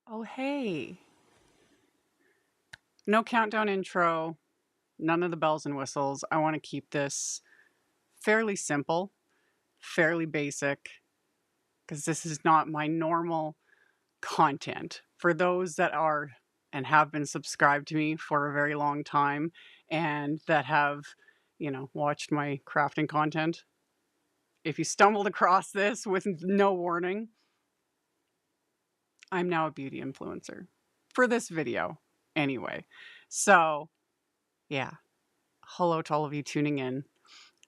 Oh, hey. No countdown intro, none of the bells and whistles. I want to keep this fairly simple, fairly basic, because this is not my normal content. For those that are and have been subscribed to me for a very long time and that have, watched my crafting content, if you stumbled across this with no warning, I'm now a beauty influencer for this video anyway. So, yeah. Hello to all of you tuning in.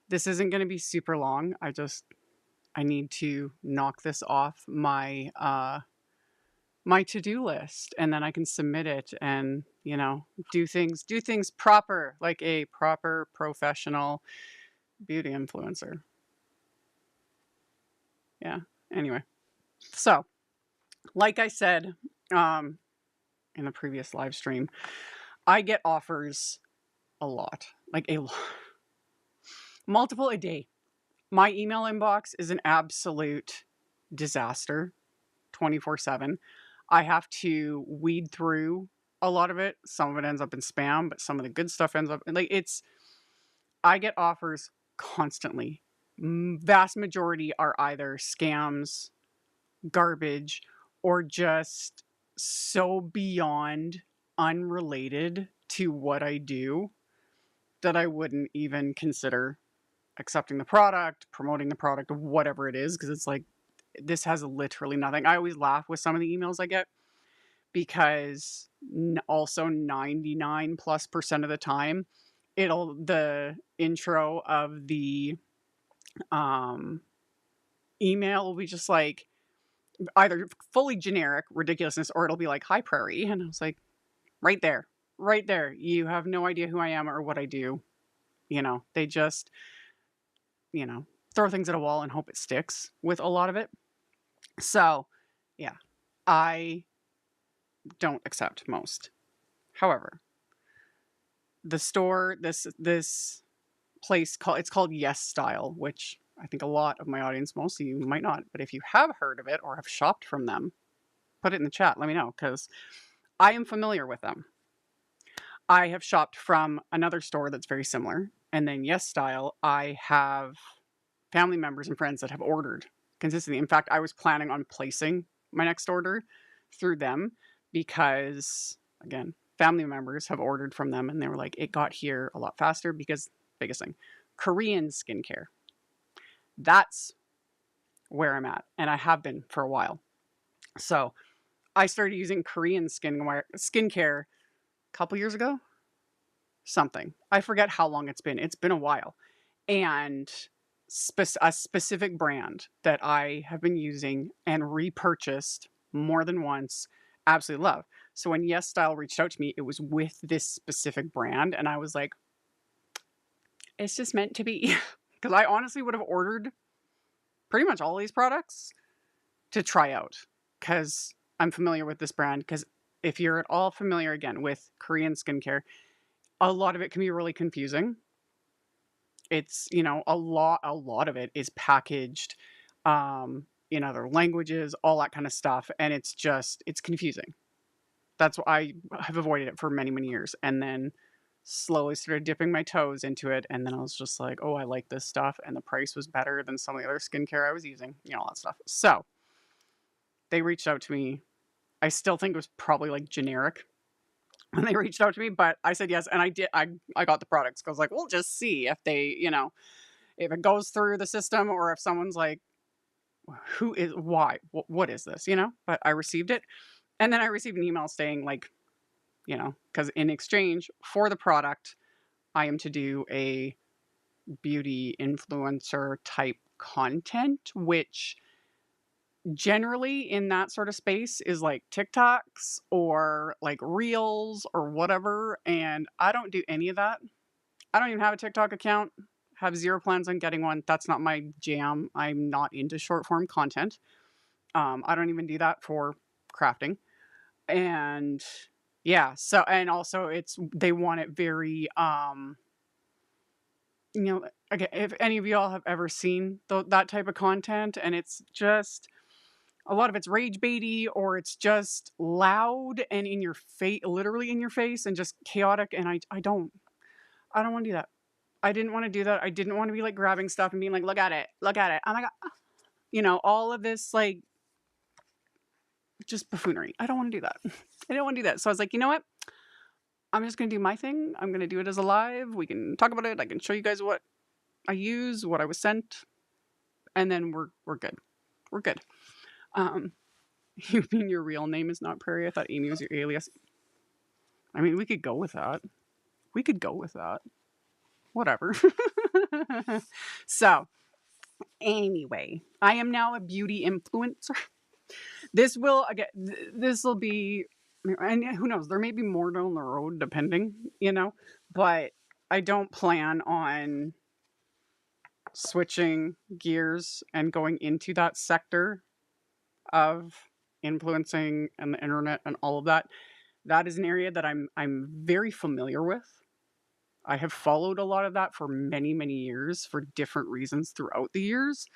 This isn't going to be super long. I need to knock this off my to-do list, and then I can submit it and, do things proper, like a proper professional beauty influencer. Yeah. Anyway. So, like I said in the previous live stream, I get offers a lot. Like multiple a day. My email inbox is an absolute disaster 24/7. I have to weed through a lot of it. Some of it ends up in spam, but some of the good stuff ends up I get offers constantly. Vast majority are either scams, garbage, or just so beyond unrelated to what I do that I wouldn't even consider accepting the product, promoting the product, whatever it is, because it's like, this has literally nothing. I always laugh with some of the emails I get because also 99+% of the time, the intro of the um, email will be just like either fully generic ridiculousness or it'll be like, "Hi, Prairie." And I was like, right there, right there. You have no idea who I am or what I do. They just, you know, throw things at a wall and hope it sticks with a lot of it. So, yeah, I don't accept most. However, the store, this place it's called Yes Style, which I think a lot of my audience, most of you might not, but if you have heard of it or have shopped from them, put it in the chat. Let me know because I am familiar with them. I have shopped from another store that's very similar, and then Yes Style, I have family members and friends that have ordered consistently. In fact, I was planning on placing my next order through them because, again, family members have ordered from them and they were like, it got here a lot faster because, biggest thing, Korean skincare. That's where I'm at, and I have been for a while. So I started using Korean skincare a couple years ago. Something. I forget how long it's been. It's been a while. And a specific brand that I have been using and repurchased more than once, absolutely love. So when Yes Style reached out to me, it was with this specific brand. And I was like, it's just meant to be. Because I honestly would have ordered pretty much all these products to try out because I'm familiar with this brand. Because if you're at all familiar, again, with Korean skincare, a lot of it can be really confusing. It's, a lot of it is packaged in other languages, all that kind of stuff. And it's confusing. That's why I have avoided it for many, many years. And then slowly started dipping my toes into it. And then I was just like, oh, I like this stuff. And the price was better than some of the other skincare I was using, all that stuff. So they reached out to me. I still think it was probably like generic when they reached out to me, but I said yes. And I did. I got the products. I was like, we'll just see if they, if it goes through the system or if someone's like, who is, why, what is this, But I received it. And then I received an email saying, like, because in exchange for the product, I am to do a beauty influencer type content, which generally in that sort of space is like TikToks or like Reels or whatever. And I don't do any of that. I don't even have a TikTok account, have zero plans on getting one. That's not my jam. I'm not into short form content. I don't even do that for crafting. And yeah, so, and also they want it very, okay, if any of y'all have ever seen that type of content, and it's just a lot of it's rage baity, or it's just loud and in your face, literally in your face, and just chaotic. And I don't want to do that. I didn't want to do that. I didn't want to be like grabbing stuff and being like, look at it, look at it. Oh my God. You know, all of this like just buffoonery. I don't want to do that. I don't want to do that. So I was like, you know what? I'm just going to do my thing. I'm going to do it as a live. We can talk about it. I can show you guys what I use, what I was sent, and then we're good. We're good. You mean your real name is not Prairie? I thought Amy was your alias. I mean, we could go with that. We could go with that. Whatever. So, anyway, I am now a beauty influencer. This will be, and who knows, there may be more down the road depending, you know, but I don't plan on switching gears and going into that sector of influencing and the internet and all of that. That is an area that I'm very familiar with. I have followed a lot of that for many, many years for different reasons throughout the years.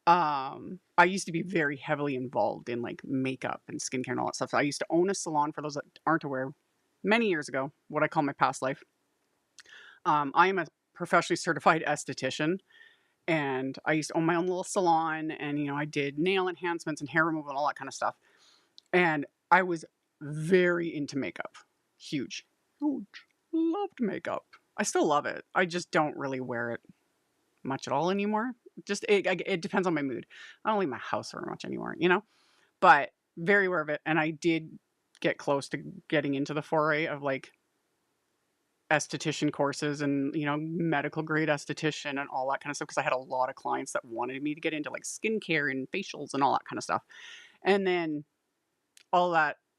I used to be very heavily involved in like makeup and skincare and all that stuff. So I used to own a salon, for those that aren't aware, many years ago, what I call my past life. I am a professionally certified esthetician, and I used to own my own little salon, and, you know, I did nail enhancements and hair removal and all that kind of stuff. And I was very into makeup. Huge. Loved makeup. I still love it. I just don't really wear it much at all anymore. Just it depends on my mood. I don't leave my house very much anymore, you know? But very aware of it. And I did get close to getting into the foray of like esthetician courses and, you know, medical grade esthetician and all that kind of stuff, because I had a lot of clients that wanted me to get into like skincare and facials and all that kind of stuff. And then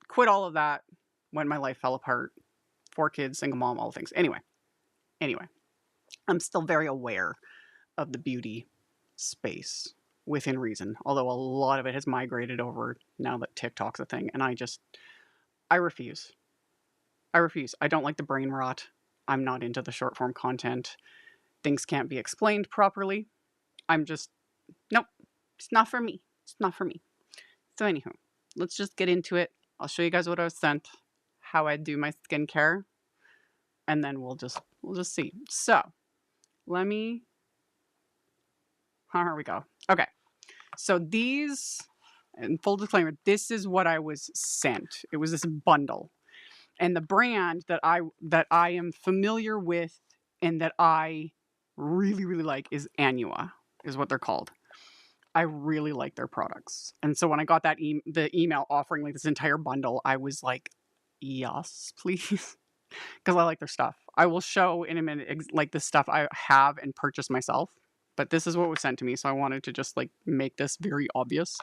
quit all of that when my life fell apart. 4 kids, single mom, all the things. Anyway, I'm still very aware of the beauty space within reason, although a lot of it has migrated over now that TikTok's a thing, and I refuse. I don't like the brain rot. I'm not into the short form content. Things can't be explained properly. Nope, it's not for me. It's not for me. So anywho, let's just get into it. I'll show you guys what I was sent, how I do my skincare, and then we'll just see. So here we go. Okay. So these, and full disclaimer, this is what I was sent. It was this bundle. And the brand that I am familiar with and that I really, really like is Anua, is what they're called. I really like their products. And so when I got that the email offering like this entire bundle, I was like, yes, please. Because I like their stuff. I will show in a minute like the stuff I have and purchased myself. But this is what was sent to me, so I wanted to just like make this very obvious.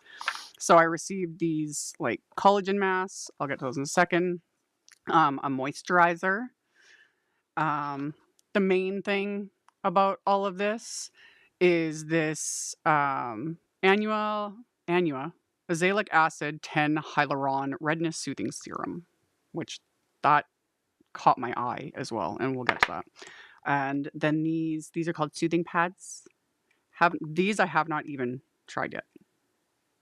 So I received these like collagen masks. I'll get to those in a second. A moisturizer. The main thing about all of this is this Anua Azelaic acid 10 Hyaluron Redness Soothing Serum, which that caught my eye as well, and we'll get to that. And then these are called soothing pads. These I have not even tried yet,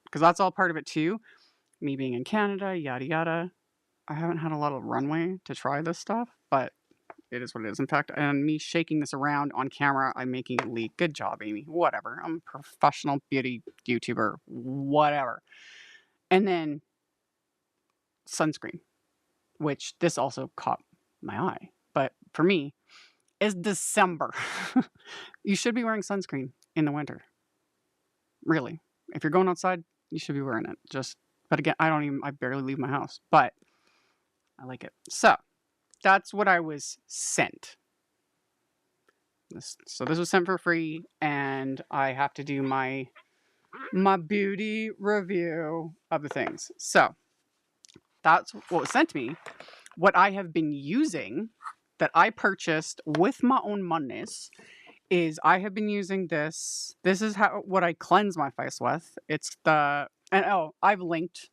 because that's all part of it too. Me being in Canada, yada yada. I haven't had a lot of runway to try this stuff, but it is what it is. In fact, and me shaking this around on camera, I'm making it leak. Good job, Amy. Whatever. I'm a professional beauty YouTuber. Whatever. And then sunscreen, which this also caught my eye. But for me, it's December. You should be wearing sunscreen in the winter. Really. If you're going outside, you should be wearing it. But again, I barely leave my house, but I like it. So that's what I was sent. So this was sent for free, and I have to do my beauty review of the things. So that's what was sent to me. What I have been using that I purchased with my own monies is I have been using this. This is what I cleanse my face with. I've linked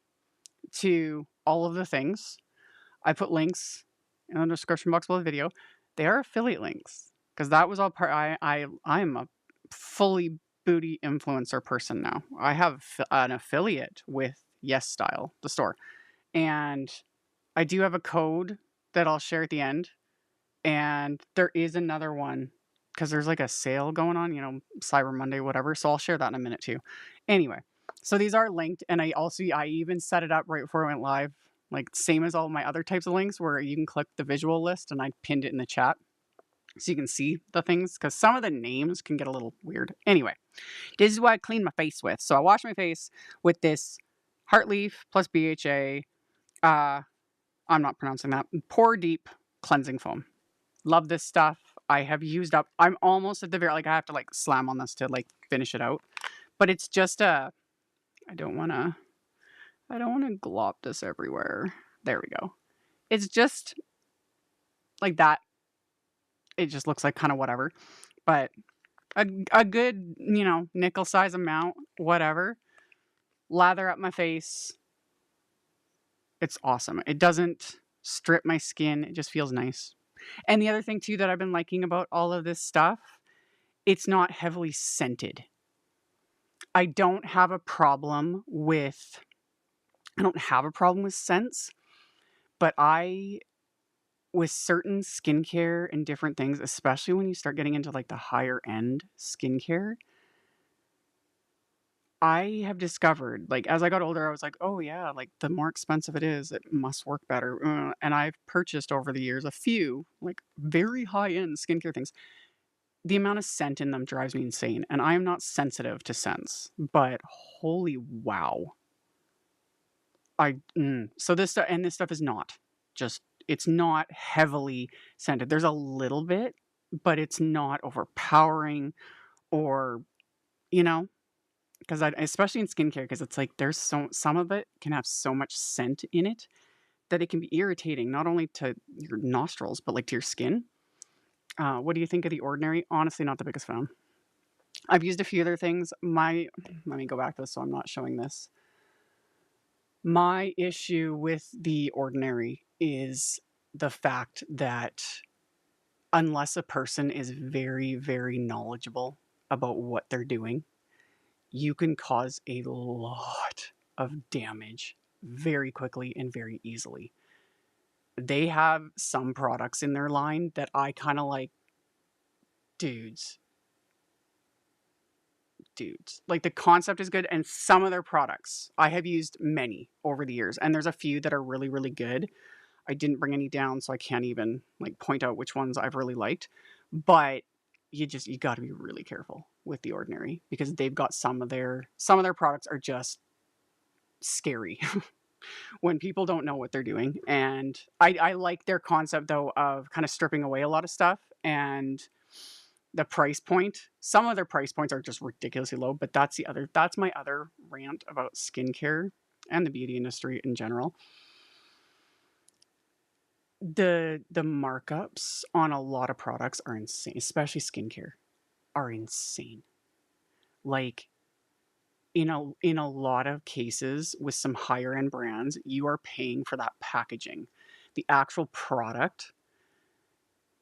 to all of the things. I put links in the description box below the video. They are affiliate links, because that was all part. I'm a fully beauty influencer person now. I have an affiliate with Yes Style, the store. And I do have a code that I'll share at the end. And there is another one because there's like a sale going on, you know, Cyber Monday, whatever. So I'll share that in a minute too. Anyway, so these are linked, and I even set it up right before I went live, like same as all my other types of links, where you can click the visual list, and I pinned it in the chat so you can see the things because some of the names can get a little weird. Anyway, this is what I clean my face with. So I wash my face with this Heartleaf plus BHA. I'm not pronouncing that. Pore Deep cleansing foam. Love this stuff. I have used up. I'm almost at the very, like, I have to like slam on this to like finish it out. But it's just a. I don't want to. I don't want to glop this everywhere. There we go. It's just like that. It just looks like kind of whatever. But a good, you know, nickel size amount, whatever. Lather up my face. It's awesome. It doesn't strip my skin. It just feels nice. And the other thing too that I've been liking about all of this stuff, it's not heavily scented. I don't have a problem with scents, but with certain skincare and different things, especially when you start getting into like the higher end skincare, I have discovered, like, as I got older, I was like, oh yeah, like the more expensive it is, it must work better. And I've purchased over the years a few like very high end skincare things. The amount of scent in them drives me insane, and I am not sensitive to scents, but holy wow. So this stuff, and this stuff is not just, it's not heavily scented. There's a little bit, but it's not overpowering or, you know, because especially in skincare, because it's like there's some of it can have so much scent in it that it can be irritating, not only to your nostrils, but like to your skin. What do you think of The Ordinary? Honestly, not the biggest fan. I've used a few other things. Let me go back to this so I'm not showing this. My issue with The Ordinary is the fact that unless a person is very, very knowledgeable about what they're doing, you can cause a lot of damage very quickly and very easily. They have some products in their line that I kind of like, dudes. Like the concept is good, and some of their products, I have used many over the years, and there's a few that are really, really good. I didn't bring any down, so I can't even like point out which ones I've really liked. But you got to be really careful with The Ordinary because they've got some of their products are just scary when people don't know what they're doing. And I like their concept though of kind of stripping away a lot of stuff, and the price point. Some of their price points are just ridiculously low, but that's my other rant about skincare and the beauty industry in general. The markups on a lot of products are insane, especially skincare, are insane. Like in a lot of cases with some higher end brands, you are paying for that packaging. The actual product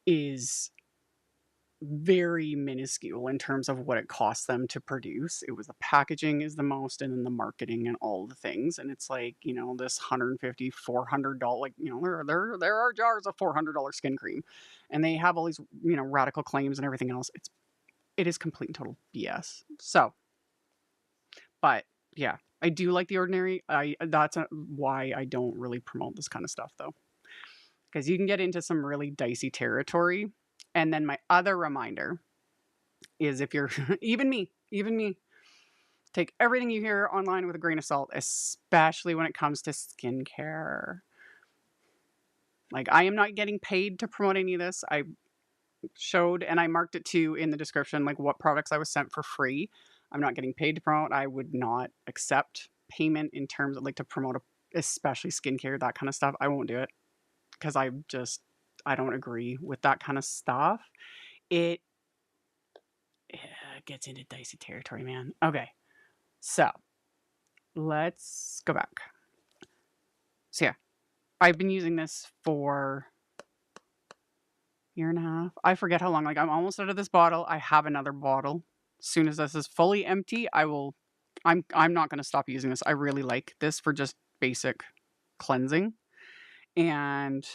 is very minuscule in terms of what it costs them to produce. It was the packaging is the most, and then the marketing and all the things. And it's like, you know, this $150, $400, like, you know, there are jars of $400 skin cream, and they have all these, you know, radical claims and everything else. It is complete and total BS. So, but yeah, I do like The Ordinary. That's why I don't really promote this kind of stuff though, because you can get into some really dicey territory. And then my other reminder is if you're even me, take everything you hear online with a grain of salt, especially when it comes to skincare. Like, I am not getting paid to promote any of this. I showed and I marked it too in the description, like what products I was sent for free. I'm not getting paid to promote. I would not accept payment in terms of like to promote, especially skincare, that kind of stuff. I won't do it because I don't agree with that kind of stuff. It gets into dicey territory, man. Okay, so let's go back. So yeah, I've been using this for a year and a half. I forget how long. Like, I'm almost out of this bottle. I have another bottle. As soon as this is fully empty, I'm I'm not going to stop using this. I really like this for just basic cleansing. And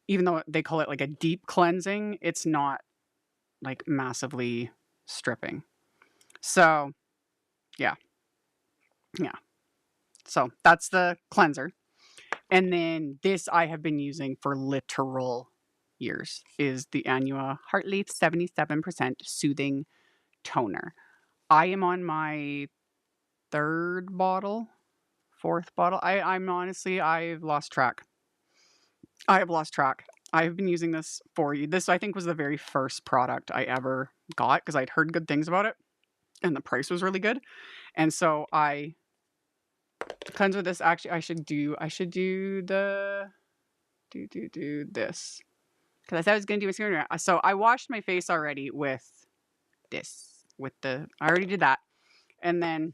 even though they call it like a deep cleansing, it's not like massively stripping. So, yeah. Yeah. So, that's the cleanser. And then this I have been using for literal years is the Anua Heartleaf 77% Soothing Toner. I am on my third bottle, fourth bottle. I'm honestly, I've lost track. I have lost track. I've been using this for you. This, I think, was the very first product I ever got because I'd heard good things about it and the price was really good. And so I cleanse with this. Actually, I should do this because I thought I was going to do a skincare. So I washed my face already with this, I already did that. And then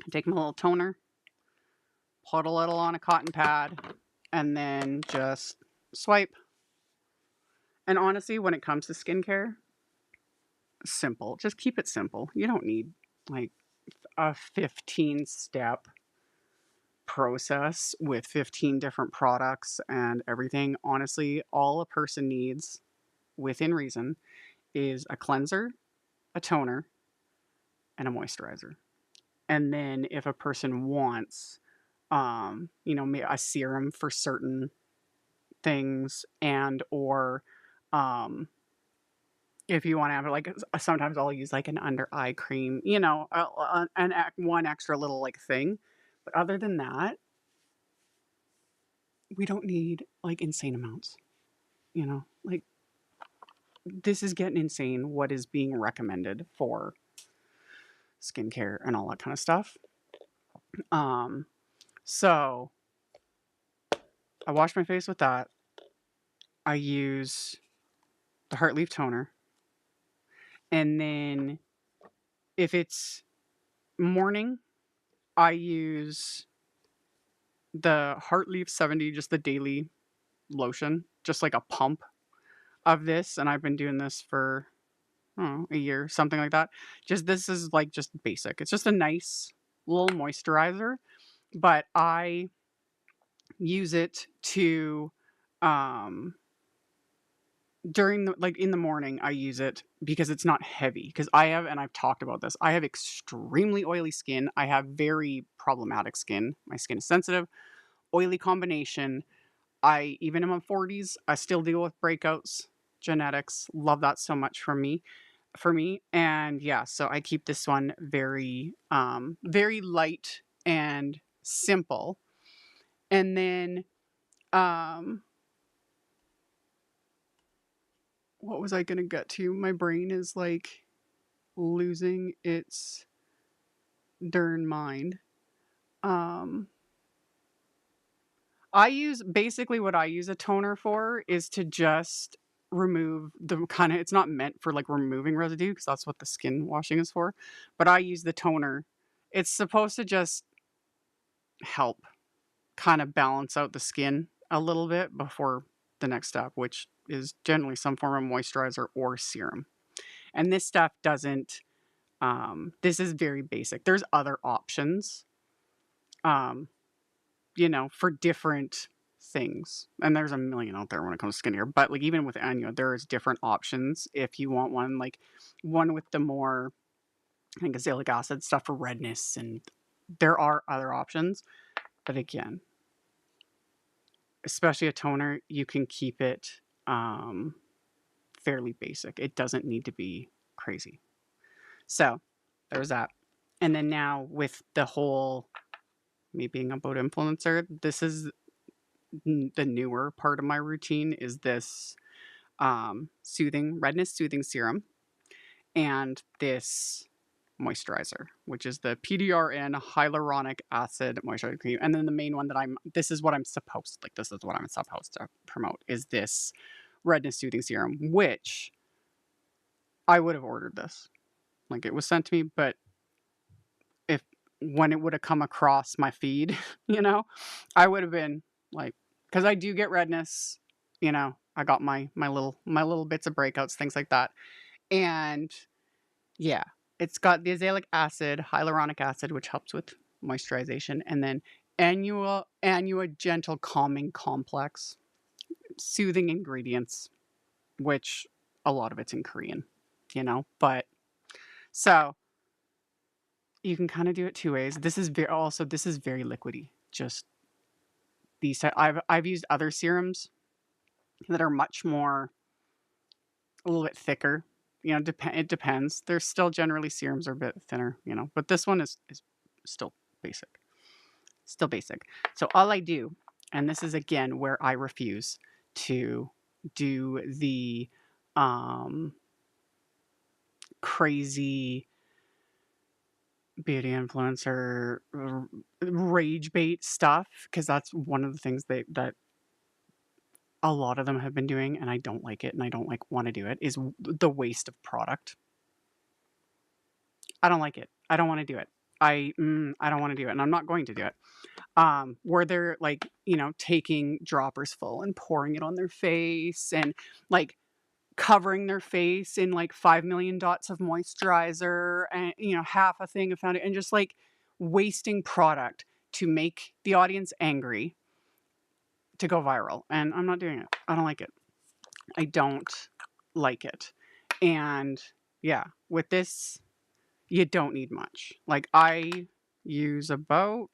I take my little toner, put a little on a cotton pad, and then just swipe. And honestly, when it comes to skincare, simple. Just keep it simple. You don't need like a 15-step process with 15 different products and everything. Honestly, all a person needs within reason is a cleanser, a toner, and a moisturizer. And then if a person wants, a serum for certain things and or if you want to have like sometimes I'll use like an under eye cream, one extra little like thing. But other than that, we don't need like insane amounts. Like this is getting insane what is being recommended for skincare and all that kind of stuff. So I wash my face with that. I use the Heartleaf toner. And then if it's morning, I use the Heartleaf 70, just the daily lotion, just like a pump of this. And I've been doing this for a year, something like that. This is like just basic. It's just a nice little moisturizer, but I use it to in the morning. I use it because it's not heavy, because I've talked about this, I have extremely oily skin. I have very problematic skin. My skin is sensitive, oily combination. Even in my 40s, I still deal with breakouts, genetics. Love that so much for me. And yeah, so I keep this one very very light and simple. And then what was I gonna get to? My brain is like losing its darn mind. What I use a toner for is to just remove the kind of, it's not meant for like removing residue because that's what the skin washing is for. But I use the toner. It's supposed to just help kind of balance out the skin a little bit before the next step, which is generally some form of moisturizer or serum. And this stuff doesn't, this is very basic. There's other options, for different things. And there's a million out there when it comes to skincare. But like even with Anua, there's different options if you want one, like one with the more, I think, azelaic acid stuff for redness. And there are other options. But again, especially a toner, you can keep it fairly basic. It doesn't need to be crazy. So there's that. And then now with the whole me being a boat influencer, this is the newer part of my routine is this redness soothing serum and this moisturizer, which is the PDRN Hyaluronic Acid Moisturizer Cream. And then the main one this is what I'm supposed to promote is this redness soothing serum, which I would have ordered this. Like it was sent to me, but when it would have come across my feed, I would have been like, because I do get redness, I got my little bits of breakouts, things like that. And yeah, It's got the azelaic acid, hyaluronic acid, which helps with moisturization, and then Anua gentle calming complex, soothing ingredients, which a lot of it's in Korean, but so you can kind of do it two ways. This is very liquidy. Just these, I've used other serums that are much more, a little bit thicker. It depends. There's still generally serums are a bit thinner, but this one is still basic. Still basic. So all I do, and this is again where I refuse to do the crazy beauty influencer rage bait stuff, because that's one of the things that a lot of them have been doing, and I don't like it, and I don't want to do it, is the waste of product. I don't like it. I don't want to do it. I don't want to do it, and I'm not going to do it. Where they're like, taking droppers full and pouring it on their face, and like covering their face in like 5 million dots of moisturizer, and half a thing of foundation, and just like wasting product to make the audience angry to go viral. And I'm not doing it. I don't like it. I don't like it. And yeah, with this, you don't need much. Like, I use about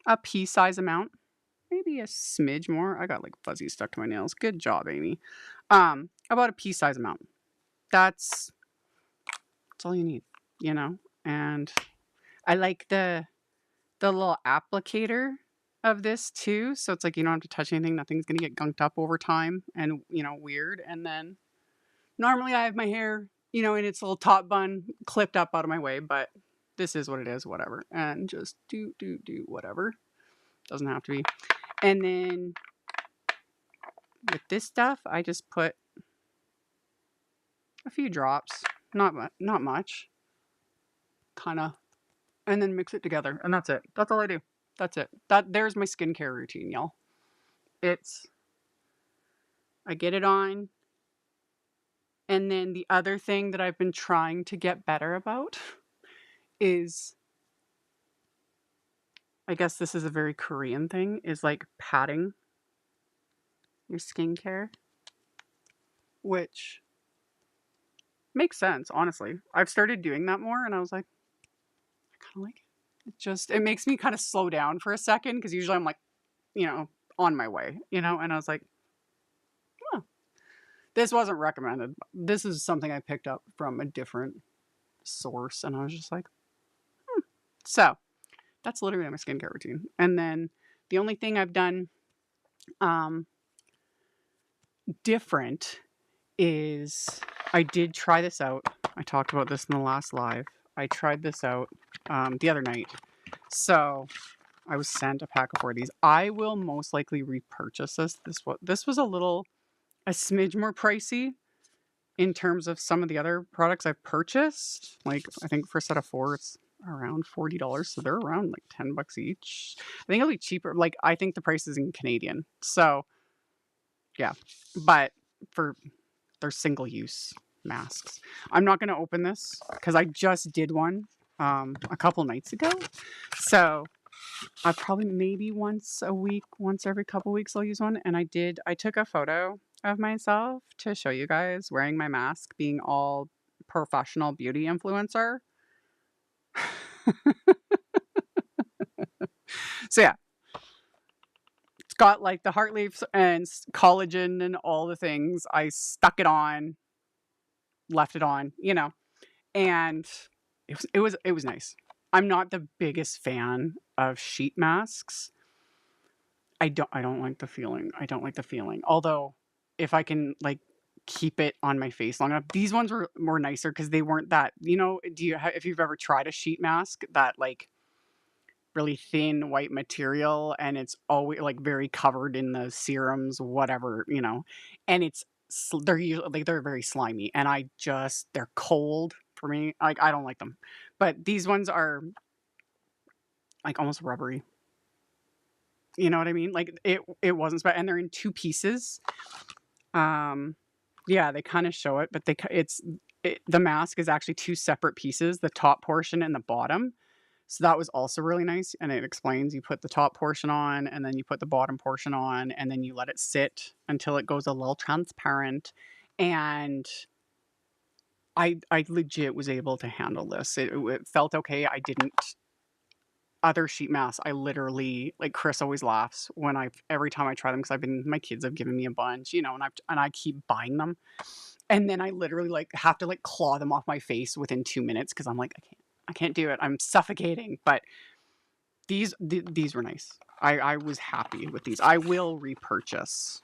a pea-size amount, maybe a smidge more. I got like fuzzy stuck to my nails. Good job, Amy. About a pea-size amount. That's all you need, And I like the little applicator of this too. So it's like you don't have to touch anything. Nothing's gonna get gunked up over time and weird. And then normally I have my hair, in its little top bun clipped up out of my way, but this is what it is, whatever. And just do whatever. Doesn't have to be. And then with this stuff, I just put a few drops, not much, kind of, and then mix it together, and that's it. That's all I do. That's it. There's my skincare routine, y'all. I get it on, and then the other thing that I've been trying to get better about is, I guess this is a very Korean thing, is like patting your skincare, which makes sense, honestly. I've started doing that more, and I was like, I kind of like it. It makes me kind of slow down for a second, because usually I'm like, on my way, and I was like, oh, this wasn't recommended. This is something I picked up from a different source, and I was just like, So that's literally my skincare routine. And then the only thing I've done different is I did try this out. I talked about this in the last live. I tried this out the other night. So I was sent a pack of 4 of these. I will most likely repurchase this. This was a smidge more pricey in terms of some of the other products I've purchased. Like, I think for a set of 4, it's around $40. So they're around like $10 each. I think it'll be cheaper. Like, I think the price is in Canadian. So yeah, but they're single use masks. I'm not going to open this because I just did one a couple nights ago. So I probably maybe once a week, once every couple weeks I'll use one. And I took a photo of myself to show you guys wearing my mask, being all professional beauty influencer. So yeah, it's got like the Heartleaf and collagen and all the things. I stuck it on, left it on, and it was nice. I'm not the biggest fan of sheet masks. I don't like the feeling. I don't like the feeling. Although if I can like keep it on my face long enough, these ones were more nicer because they weren't that, if you've ever tried a sheet mask, that like really thin white material, and it's always like very covered in the serums, whatever, and they're usually like they're very slimy, and they're cold for me. Like, I don't like them. But these ones are like almost rubbery. You know what I mean? Like, it wasn't and they're in 2 pieces. Yeah, they kind of show it, but the mask is actually 2 separate pieces, the top portion and the bottom. So that was also really nice, and it explains you put the top portion on, and then you put the bottom portion on, and then you let it sit until it goes a little transparent, and I legit was able to handle this. It felt okay. I didn't other sheet masks, I literally like Chris always laughs when every time I try them because my kids have given me a bunch, you know, and I keep buying them. And then I literally like have to like claw them off my face within 2 minutes because I'm like, I can't do it. I'm suffocating. But these were nice. I was happy with these. I will repurchase.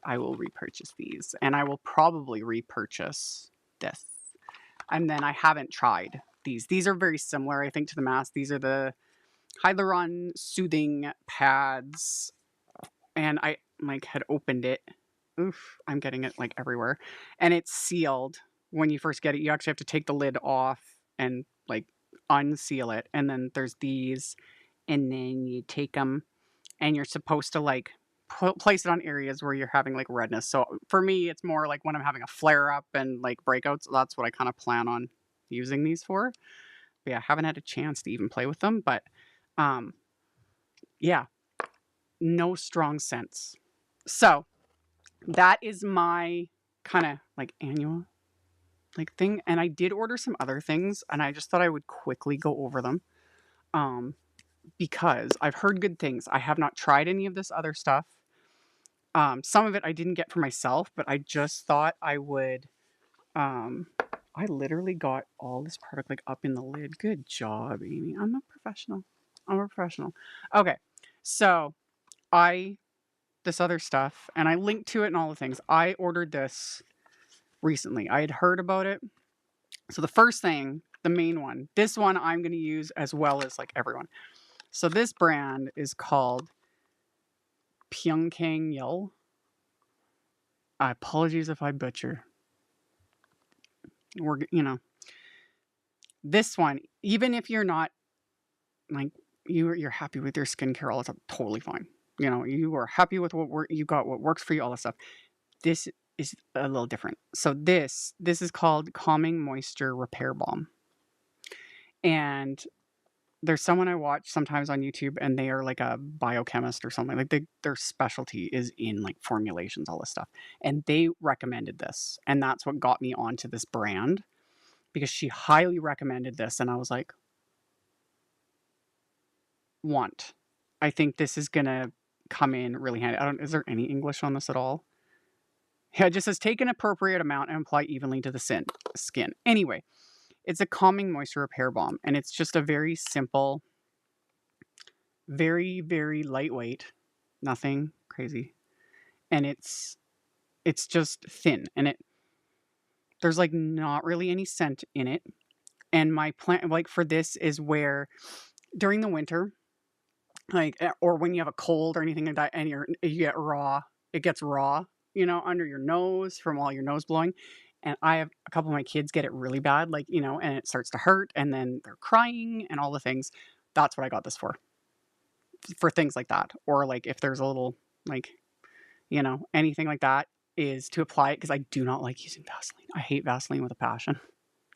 I will repurchase these, and I will probably repurchase this. And then I haven't tried these. These are very similar, I think, to the mask. These are the Hyaluron soothing pads, and I like had opened it. Oof, I'm getting it like everywhere, and it's sealed. When you first get it, you actually have to take the lid off and like unseal it, and then there's these, and then you take them, and you're supposed to like place it on areas where you're having like redness. So for me, it's more like when I'm having a flare up and like breakouts. That's what I kind of plan on using these for. But yeah, I haven't had a chance to even play with them, but yeah, no strong scents. So that is my kind of like Anua like thing. And I did order some other things, and I just thought I would quickly go over them. Because I've heard good things. I have not tried any of this other stuff. Some of it I didn't get for myself, but I just thought I would. I literally got all this product like up in the lid. Good job, Amy. I'm a professional. I'm a professional. Okay, so this other stuff, and I linked to it and all the things. I ordered this recently. I had heard about it. So the first thing, the main one, this one I'm going to use as well as like everyone. So this brand is called Pyunkang. Apologies if I butcher. This one, even if you're not like you're happy with your skincare all the time, totally fine. You know, you are happy with you got, what works for you, all this stuff. This is a little different. So this is called Calming Moisture Repair Balm. And there's someone I watch sometimes on YouTube, and they are like a biochemist or something. Like their specialty is in like formulations, all this stuff. And they recommended this. And that's what got me onto this brand, because she highly recommended this. And I was like, I think this is going to come in really handy. Is there any English on this at all? Yeah, it just says take an appropriate amount and apply evenly to the skin. Anyway, it's a calming moisture repair balm, and it's just a very simple, very, very lightweight, nothing crazy. And it's just thin, and there's like not really any scent in it. And my plan like for this is where during the winter, like, or when you have a cold or anything like that, and it gets raw, you know, under your nose from all your nose blowing. And I have a couple of my kids get it really bad, like, you know, and it starts to hurt, and then they're crying and all the things. That's what I got this for things like that. Or like if there's a little, like, you know, anything like that, is to apply it, because I do not like using Vaseline. I hate Vaseline with a passion.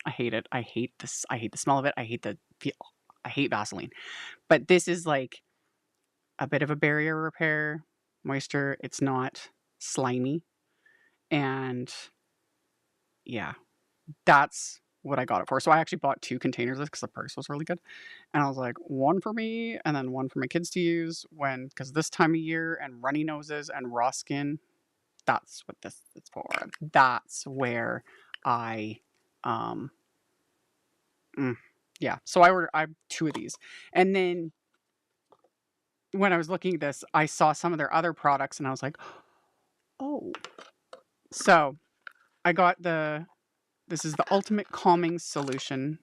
I hate it. I hate this. I hate the smell of it. I hate the feel. I hate Vaseline. But this is like a bit of a barrier repair moisture. It's not slimy. And yeah, that's what I got it for. So I actually bought 2 containers of it because the price was really good. And I was like, one for me and then one for my kids to use because this time of year and runny noses and raw skin, that's what this is for. That's where I, yeah. So I have 2 of these. And then when I was looking at this, I saw some of their other products, and I was like, oh. So I got this is the ultimate calming solution.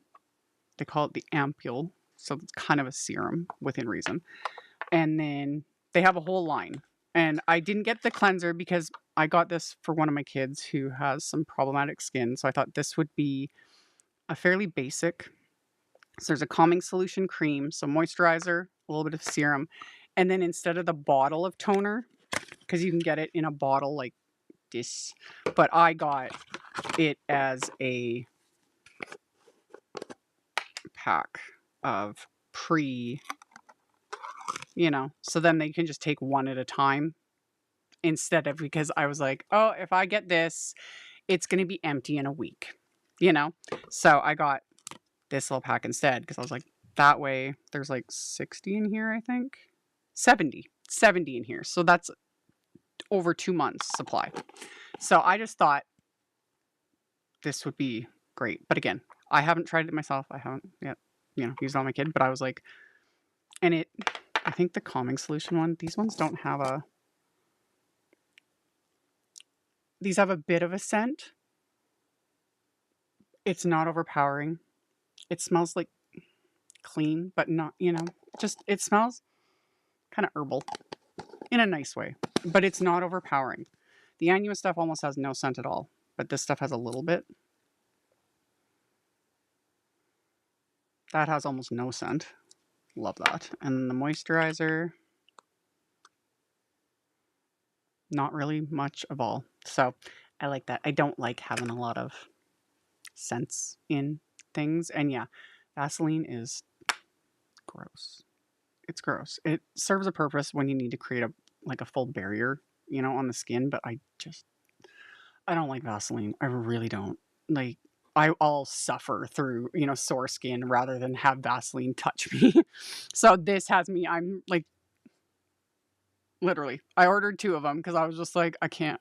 They call it the Ampoule. So it's kind of a serum within reason. And then they have a whole line. And I didn't get the cleanser because I got this for one of my kids who has some problematic skin. So I thought this would be a fairly basic. So there's a calming solution cream, so moisturizer, a little bit of serum. And then instead of the bottle of toner, because you can get it in a bottle like this, but I got it as a pack of so then they can just take one at a time instead of, because I was like, oh, if I get this, it's going to be empty in a week, So I got this little pack instead because I was like, that way there's like 60 in here, I think. 70 in here. So that's over 2 months supply. So I just thought this would be great. But again, I haven't tried it myself. I haven't yet, used it on my kid, but I was like, I think the calming solution one, these ones don't have these have a bit of a scent. It's not overpowering. It smells like clean, but not, just, it smells kind of herbal in a nice way, but it's not overpowering. The Anua stuff almost has no scent at all, but this stuff has a little bit. That has almost no scent. Love that. And the moisturizer, not really much of all. So I like that. I don't like having a lot of scents in things. And yeah, Vaseline is gross. It's gross. It serves a purpose when you need to create a full barrier, on the skin, but I don't like Vaseline. I really don't. Like, I'll suffer through, sore skin rather than have Vaseline touch me. So this has me, I'm like, literally, I ordered 2 of them because I was just like, I can't,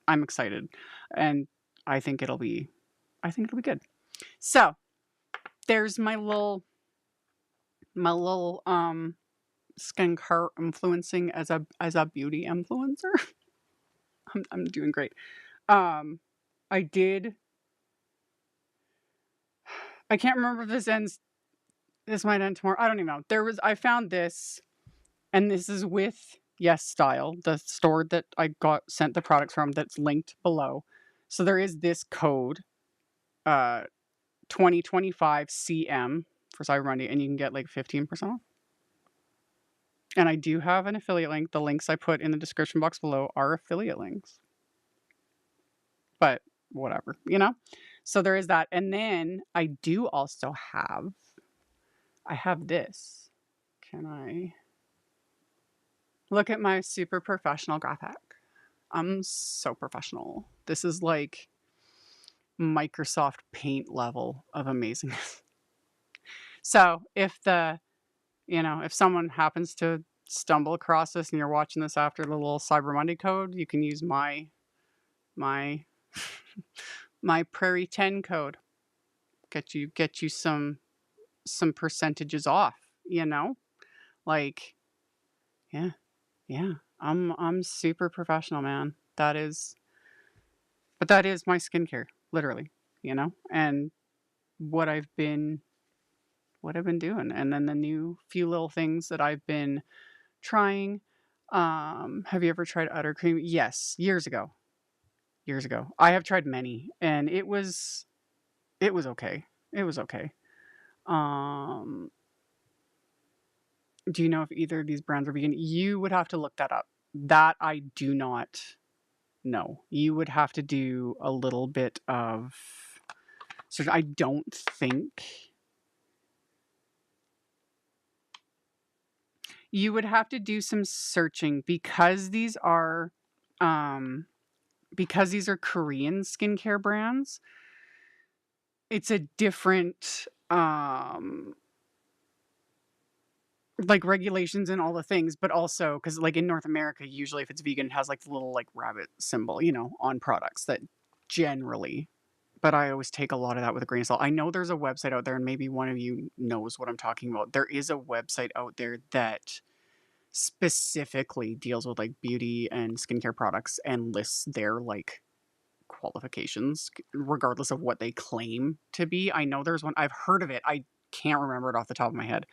I'm excited. And I think it'll be good. So there's my little skincare influencing as a beauty influencer. I'm doing great. I can't remember if this might end tomorrow. I don't even know. I found this, and this is with Yes Style, the store that I got sent the products from, that's linked below. So there is this code, 2025 CM for Cyber Monday, and you can get like 15% off. And I do have an affiliate link. The links I put in the description box below are affiliate links. But whatever, So there is that. And then I do also have this. Can I look at my super professional graphic? I'm so professional. This is like Microsoft Paint level of amazingness. So if if someone happens to stumble across this and you're watching this after the little Cyber Monday code, you can use my Prairie 10 code. Get you some percentages off, Like, yeah. I'm super professional, man. That is my skincare, literally, and what I've been doing. And then the new few little things that I've been trying. Have you ever tried Utter Cream? Yes, years ago. I have tried many, and it was okay. It was okay. Do you know if either of these brands are vegan? You would have to look that up. That I do not know. You would have to do a little bit of search. I don't think you would have to do some searching because these are Korean skincare brands. It's a different like regulations and all the things, but also because like in North America, usually if it's vegan, it has like the little like rabbit symbol, on products that generally. But I always take a lot of that with a grain of salt. I know there's a website out there, and maybe one of you knows what I'm talking about. There is a website out there that specifically deals with like beauty and skincare products and lists their like qualifications, regardless of what they claim to be. I know there's one. I've heard of it. I can't remember it off the top of my head.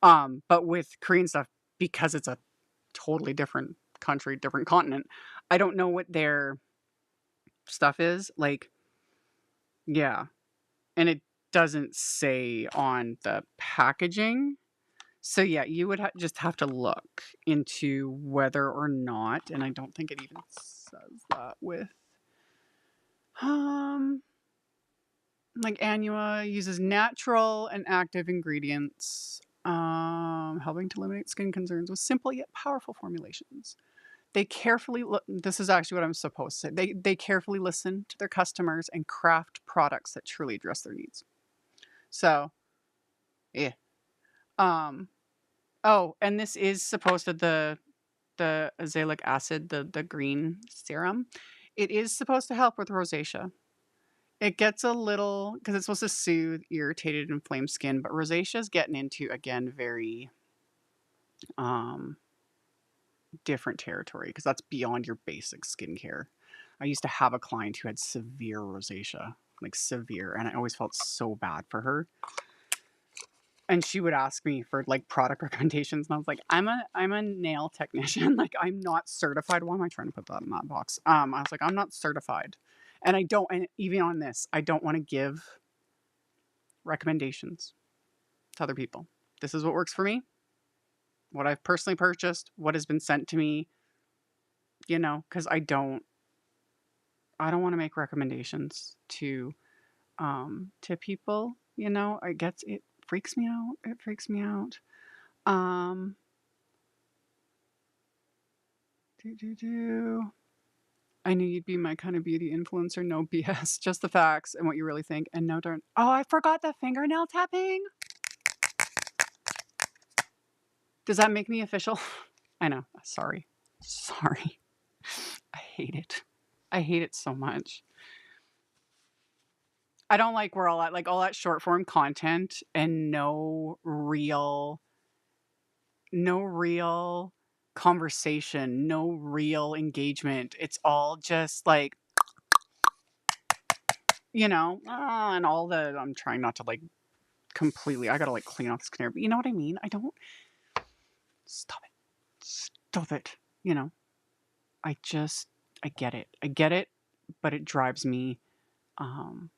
But with Korean stuff, because it's a totally different country, different continent, I don't know what their stuff is. Like, yeah. And it doesn't say on the packaging. So yeah, you would just have to look into whether or not, and I don't think it even says that with Um, like Anua uses natural and active ingredients, helping to eliminate skin concerns with simple yet powerful formulations. They carefully look. This is actually what I'm supposed to say. They carefully listen to their customers and craft products that truly address their needs. So, yeah. Um. Oh, and this is supposed to the azelaic acid, the green serum. It is supposed to help with rosacea. It gets a little because it's supposed to soothe irritated, inflamed skin, but rosacea is getting into again very um different territory because that's beyond your basic skincare. I used to have a client who had severe rosacea, like severe, and I always felt so bad for her. And she would ask me for like product recommendations, and I was like, I'm a nail technician. Like I'm not certified. Why am I trying to put that in that box? I was like, I'm not certified. And I don't, and even on this, I don't want to give recommendations to other people. This is what works for me, what I've personally purchased, what has been sent to me, because I don't want to make recommendations to people, it freaks me out. It freaks me out. Um do do do. I knew you'd be my kind of beauty influencer. No BS, just the facts and what you really think. And no darn. Oh, I forgot the fingernail tapping. Does that make me official? I know. Sorry. Sorry. I hate it. I hate it so much. I don't like where all that short form content and no real conversation, no real engagement. It's all just like, and all the, I'm trying not to like completely, I gotta like clean off this container, but you know what I mean? I don't, stop it. Stop it. You know, I just, I get it. I get it, but it drives me, um,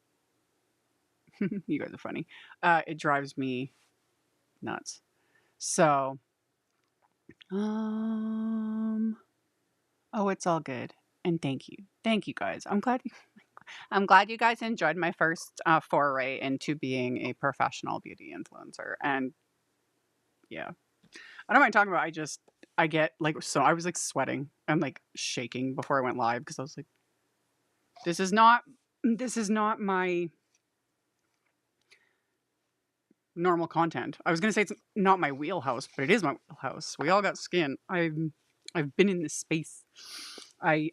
you guys are funny. It drives me nuts. So, um, oh, it's all good. And thank you. Thank you guys. I'm glad you guys enjoyed my first foray into being a professional beauty influencer. And yeah, I don't mind talking about. I get like, so I was like sweating and like shaking before I went live because I was like, this is not my normal content. I was gonna say it's not my wheelhouse, but it is my wheelhouse. We all got skin. I've been in this space. I've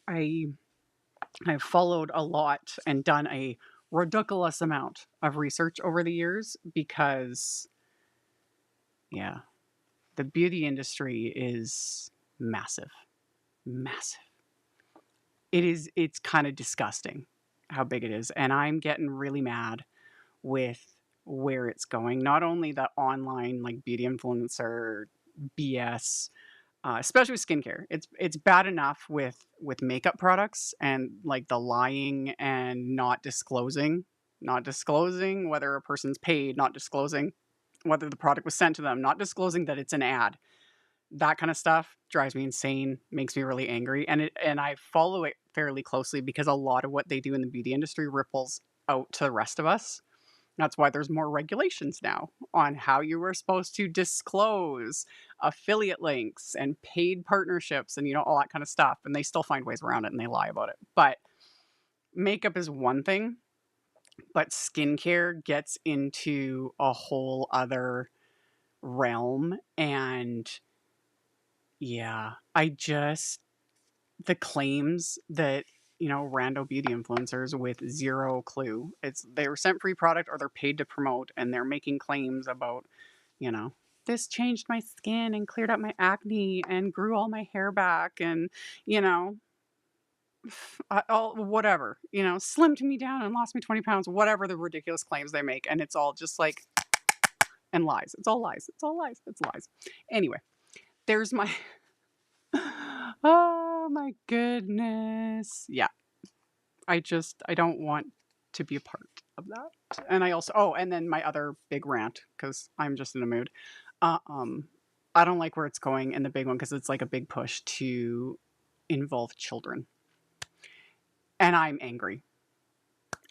followed a lot and done a ridiculous amount of research over the years because, yeah, the beauty industry is massive. Massive. It's kind of disgusting how big it is. And I'm getting really mad with where it's going. Not only the online like beauty influencer BS, especially with skincare. It's bad enough with makeup products and like the lying and not disclosing whether a person's paid, not disclosing whether the product was sent to them, not disclosing that it's an ad. That kind of stuff drives me insane, makes me really angry, and I follow it fairly closely because a lot of what they do in the beauty industry ripples out to the rest of us. That's why there's more regulations now on how you were supposed to disclose affiliate links and paid partnerships and all that kind of stuff. And they still find ways around it and they lie about it. But makeup is one thing, but skincare gets into a whole other realm. And yeah, the claims that rando beauty influencers with zero clue. They were sent free product or they're paid to promote and they're making claims about, you know, this changed my skin and cleared up my acne and grew all my hair back and, you know, all whatever, slimmed me down and lost me 20 pounds, whatever the ridiculous claims they make. And it's all just like, and lies. It's all lies. It's all lies. It's lies. Anyway, there's my, oh my goodness. Yeah. I don't want to be a part of that. And I also, and then my other big rant, because I'm just in a mood. Uh, um, I don't like where it's going in the big one because it's like a big push to involve children. And I'm angry.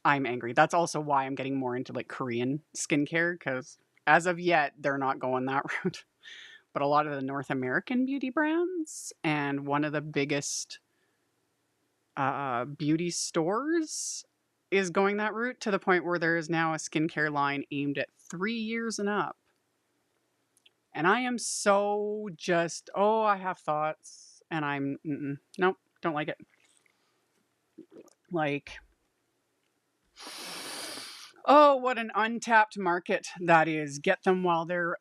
I'm angry. That's also why I'm getting more into like Korean skincare, because as of yet, they're not going that route. But a lot of the North American beauty brands and one of the biggest beauty stores is going that route, to the point where there is now a skincare line aimed at 3 years and up. And I am so just, oh, I have thoughts, and nope, don't like it. Like, oh, what an untapped market that is. Get them while they're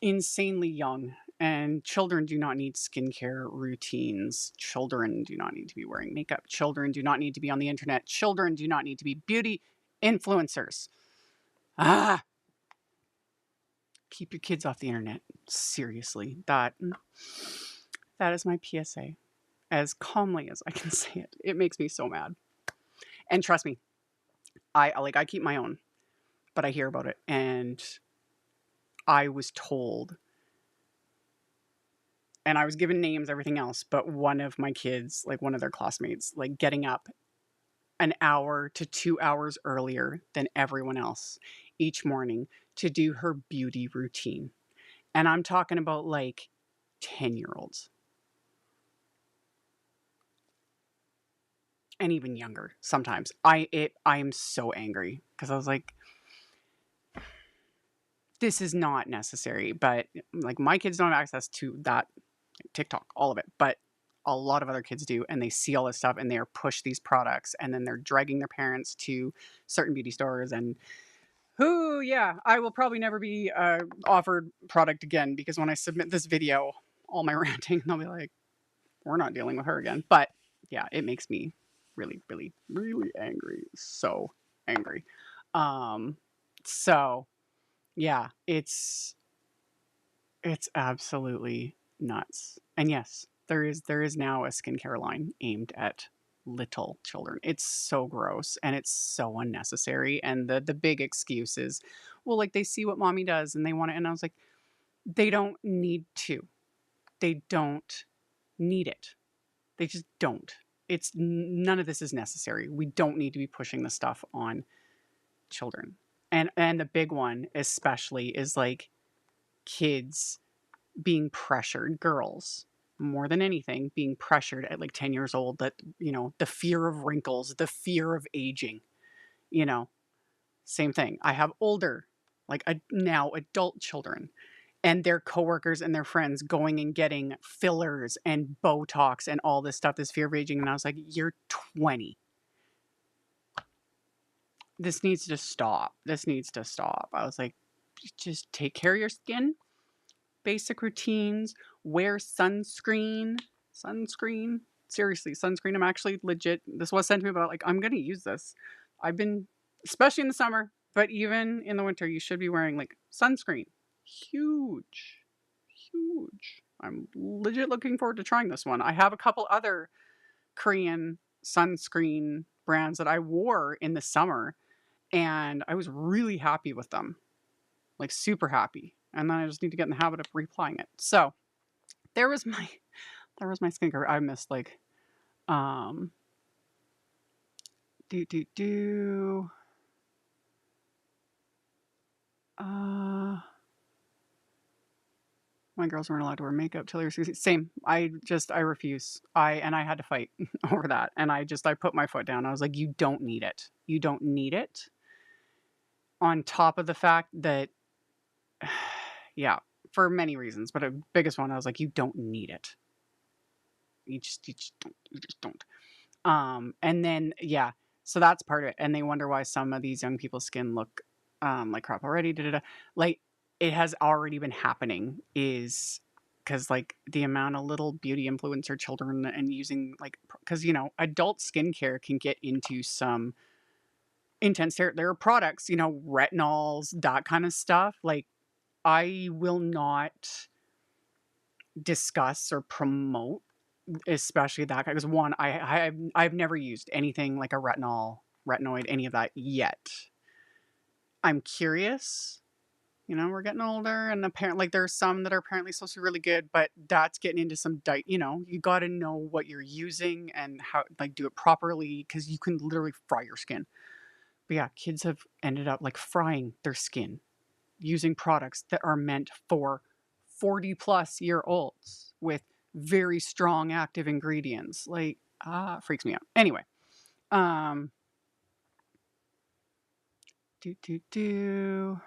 insanely young. And children do not need skincare routines. Children do not need to be wearing makeup. Children do not need to be on the internet. Children do not need to be beauty influencers. Ah, keep your kids off the internet. Seriously, that is my PSA. As calmly as I can say it. It makes me so mad. And trust me, I keep my own, but I hear about it, and I was told, and I was given names, everything else, but one of my kids, like one of their classmates, like getting up an hour to 2 hours earlier than everyone else each morning to do her beauty routine. And I'm talking about like 10-year-olds. And even younger sometimes. I am so angry, because I was like, this is not necessary. But like, my kids don't have access to that, TikTok, all of it, but a lot of other kids do, and they see all this stuff and they're pushed these products, and then they're dragging their parents to certain beauty stores. And yeah, I will probably never be offered product again, because when I submit this video, all my ranting, they'll be like, we're not dealing with her again. But yeah, it makes me really, really, really angry. So angry. So yeah, it's absolutely nuts. And yes, there is now a skincare line aimed at little children. It's so gross, and it's so unnecessary. And the big excuse is, well, like, they see what mommy does and they want it. And I was like, they don't need to. They don't need it. They just don't. None of this is necessary. We don't need to be pushing the stuff on children. And the big one especially is like kids being pressured, girls more than anything, being pressured at like 10 years old, that, the fear of wrinkles, the fear of aging, same thing. I have older, like now adult children, and their coworkers and their friends going and getting fillers and Botox and all this stuff, this fear of aging. And I was like, you're 20. This needs to stop. This needs to stop. I was like, just take care of your skin, basic routines, wear sunscreen. Sunscreen. Seriously, sunscreen. I'm actually legit. This was sent to me, but like, I'm going to use this. I've been, especially in the summer, but even in the winter, you should be wearing like sunscreen. Huge. Huge. I'm legit looking forward to trying this one. I have a couple other Korean sunscreen brands that I wore in the summer, and I was really happy with them. Like, super happy. And then I just need to get in the habit of reapplying it. So there was my skincare. I missed like um do do do uh my girls weren't allowed to wear makeup till they were 16. Same. I refuse. I had to fight over that. And I put my foot down. I was like, you don't need it. You don't need it. On top of the fact that yeah, for many reasons, but the biggest one, I was like, you don't need it. You just don't. And then, yeah, so that's part of it. And they wonder why some of these young people's skin look like crap already. Like, it has already been happening, is because like the amount of little beauty influencer children and using like, because adult skincare can get into some intense. There are products, retinols, that kind of stuff. Like, I will not discuss or promote, especially that, because one, I've never used anything like a retinoid, any of that yet. I'm curious. We're getting older, and apparently, like, there's some that are apparently supposed to be really good, but that's getting into some you got to know what you're using and how, like, do it properly, because you can literally fry your skin. But yeah, kids have ended up like frying their skin using products that are meant for 40-plus-year-olds with very strong active ingredients. Like, freaks me out. Anyway, um, do do do.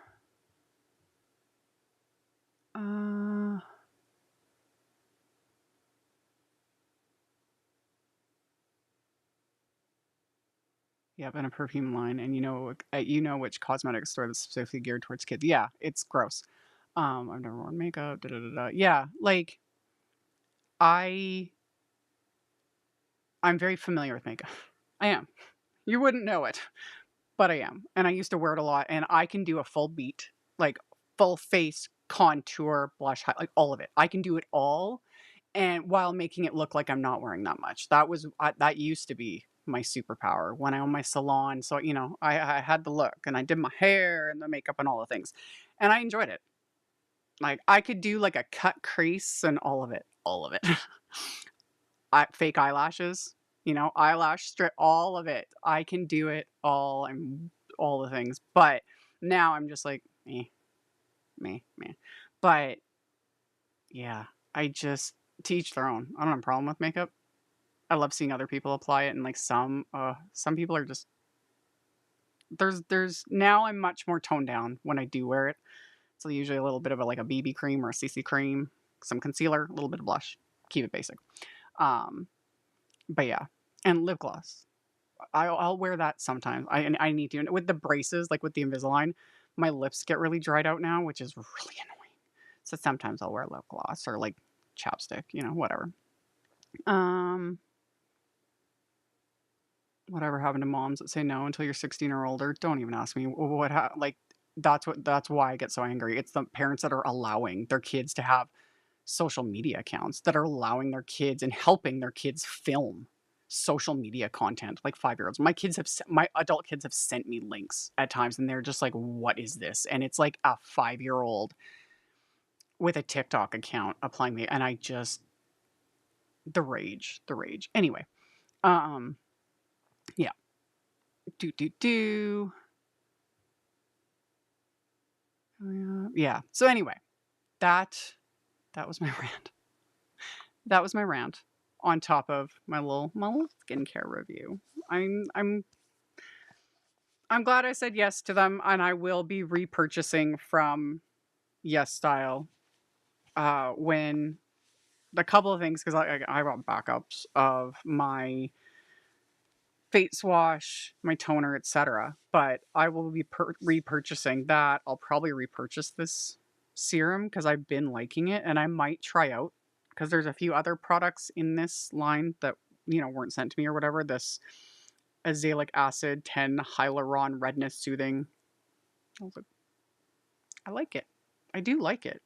Uh, yeah, in a perfume line, and you know which cosmetic store that's specifically geared towards kids. Yeah, it's gross. I've never worn makeup. Da, da, da, da. Yeah, like I, I'm very familiar with makeup. I am. You wouldn't know it, but I am, and I used to wear it a lot. And I can do a full beat, like full face contour, blush, like all of it. I can do it all, and while making it look like I'm not wearing that much. That used to be my superpower when I owned my salon. So I had the look, and I did my hair and the makeup and all the things, and I enjoyed it. Like I could do like a cut crease and all of it. Fake eyelashes, eyelash strip, all of it. I can do it all and all the things. But now I'm just like me, me, me. But yeah, I just to each their own. I don't have a problem with makeup. I love seeing other people apply it, and like some people are just there's now I'm much more toned down when I do wear it. So usually a little bit of like a BB cream or a CC cream, some concealer, a little bit of blush. Keep it basic. Um, but yeah, and lip gloss. I'll wear that sometimes. I need to. And with the braces, like with the Invisalign, my lips get really dried out now, which is really annoying. So sometimes I'll wear lip gloss or like chapstick, whatever. Um, Whatever happened to moms that say no until you're 16 or older? Don't even ask me like that's why I get so angry. It's the parents that are allowing their kids to have social media accounts, that are allowing their kids and helping their kids film social media content like 5-year-olds. My adult kids have sent me links at times, and they're just like, what is this? And it's like a 5-year-old with a TikTok account applying me, and I just the rage. Anyway, um yeah. Do. Yeah. So anyway, that that was my rant. That was my rant on top of my little skincare review. I'm I'm I'm glad I said yes to them, and I will be repurchasing from Yes Style when a couple of things, because I bought backups of my face wash, my toner, etc. But I will be repurchasing that. I'll probably repurchase this serum because I've been liking it, and I might try out because there's a few other products in this line that weren't sent to me or whatever. This Azelaic acid 10 Hyaluron redness soothing. I was like, I like it. I do like it.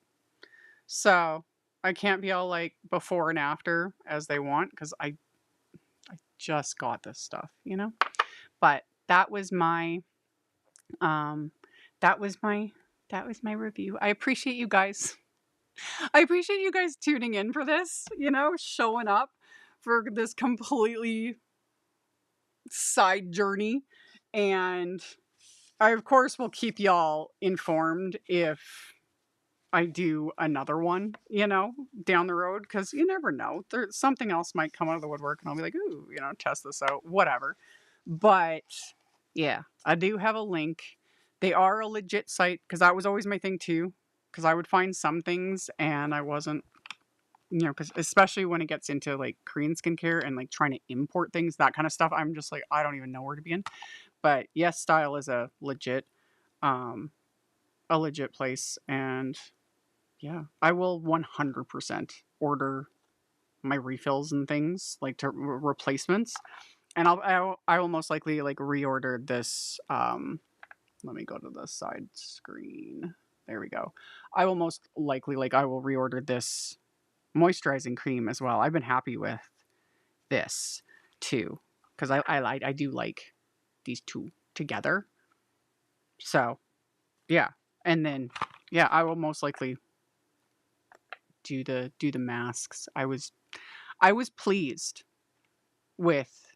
So I can't be all like before and after as they want because I just got this stuff. But um that was my that was my review. I appreciate you guys. I appreciate you guys tuning in for this, showing up for this completely side journey. And I of course will keep y'all informed if I do another one, down the road, because you never know. There's something else might come out of the woodwork, and I'll be like, ooh, test this out, whatever. But yeah, I do have a link. They are a legit site, because that was always my thing too. Because I would find some things, and I wasn't, because especially when it gets into like Korean skincare and like trying to import things, that kind of stuff, I'm just like, I don't even know where to begin. But Yes Style is um, a legit place, and yeah, I will 100% order my refills and things like to replacements, and I will most likely like reorder this. Let me go to the side screen. There we go. I will most likely I will reorder this moisturizing cream as well. I've been happy with this too because I do like these two together. So yeah, and then yeah, I will most likely do the masks. I was pleased with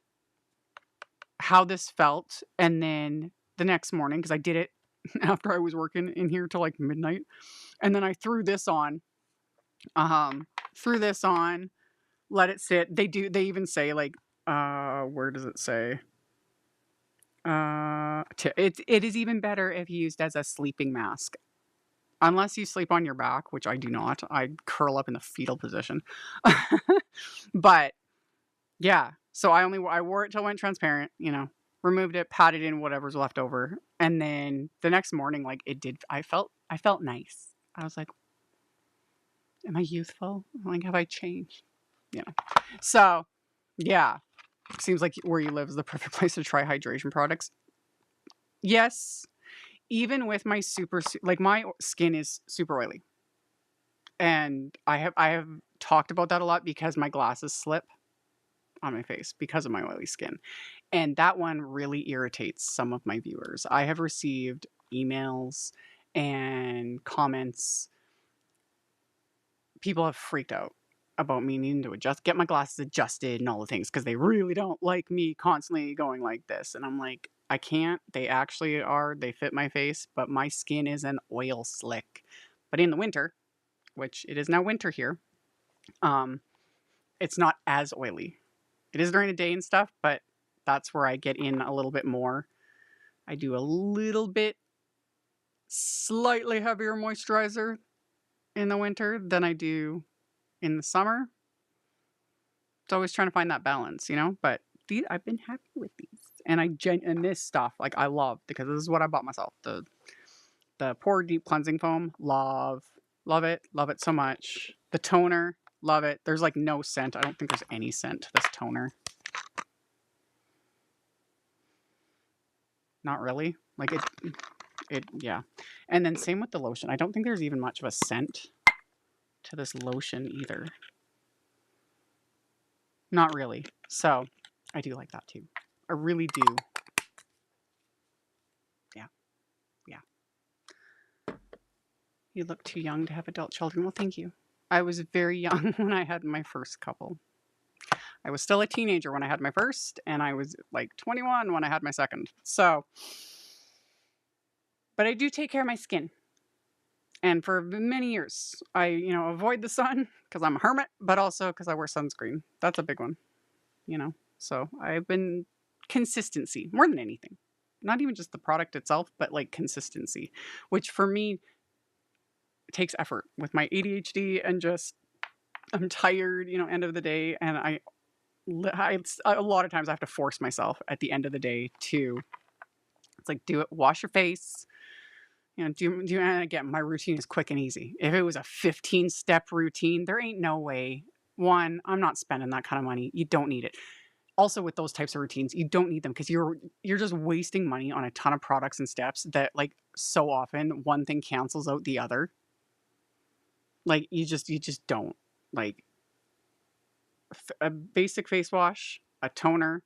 how this felt, and then the next morning because I did it after I was working in here till like midnight. And then I threw this on. Threw this on, let it sit. They even say like, where does it say? It is even better if used as a sleeping mask. Unless you sleep on your back, which I do not. I curl up in the fetal position. But yeah, so I wore it till it went transparent, removed it, patted in whatever's left over. And then the next morning, like I felt nice. I was like, am I youthful? Like, have I changed? So yeah, seems like where you live is the perfect place to try hydration products. Yes, even with my like my skin is super oily. And I have talked about that a lot because my glasses slip on my face because of my oily skin. And that one really irritates some of my viewers. I have received emails and comments. People have freaked out about me needing to get my glasses adjusted and all the things because they really don't like me constantly going like this. And I'm like, I can't. They actually they fit my face, but my skin is an oil slick. But in the winter, which it is now winter here, it's not as oily. It is during the day and stuff, but that's where I get in a little bit more. I do a little bit slightly heavier moisturizer in the winter than I do in the summer. It's always trying to find that balance, but I've been happy with these. And and this stuff, like I love, because this is what I bought myself. The Pore Deep Cleansing Foam, love it so much. The toner, love it. There's like no scent. I don't think there's any scent to this toner. Not really. Like yeah. And then same with the lotion. I don't think there's even much of a scent to this lotion either. Not really. So I do like that too. I really do. Yeah. You look too young to have adult children. Well, thank you. I was very young when I had my first couple. I was still a teenager when I had my first, and I was like 21 when I had my second. So, but I do take care of my skin. And for many years, I, avoid the sun because I'm a hermit, but also because I wear sunscreen. That's a big one, So I've been consistency more than anything. Not even just the product itself, but like consistency, which for me takes effort with my ADHD and just I'm tired, end of the day. And I a lot of times I have to force myself at the end of the day to, it's like, do it, wash your face. And again, my routine is quick and easy. If it was a 15-step routine, there ain't no way. One, I'm not spending that kind of money. You don't need it. Also, with those types of routines, you don't need them because you're just wasting money on a ton of products and steps that, like, so often one thing cancels out the other. Like, you just don't. Like, a basic face wash, a toner,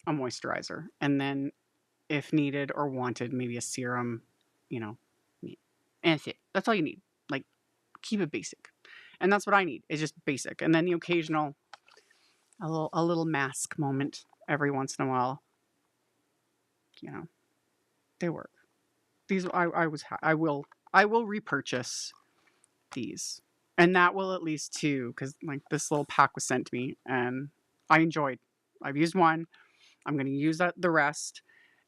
a moisturizer, and then if needed or wanted, maybe a serum, and that's it. That's all you need. Like, keep it basic. And that's what I need, is just basic. And then the occasional, a little mask moment every once in a while. They work. These I will repurchase these. And that will at least two, because like this little pack was sent to me and I've used one. I'm going to use the rest.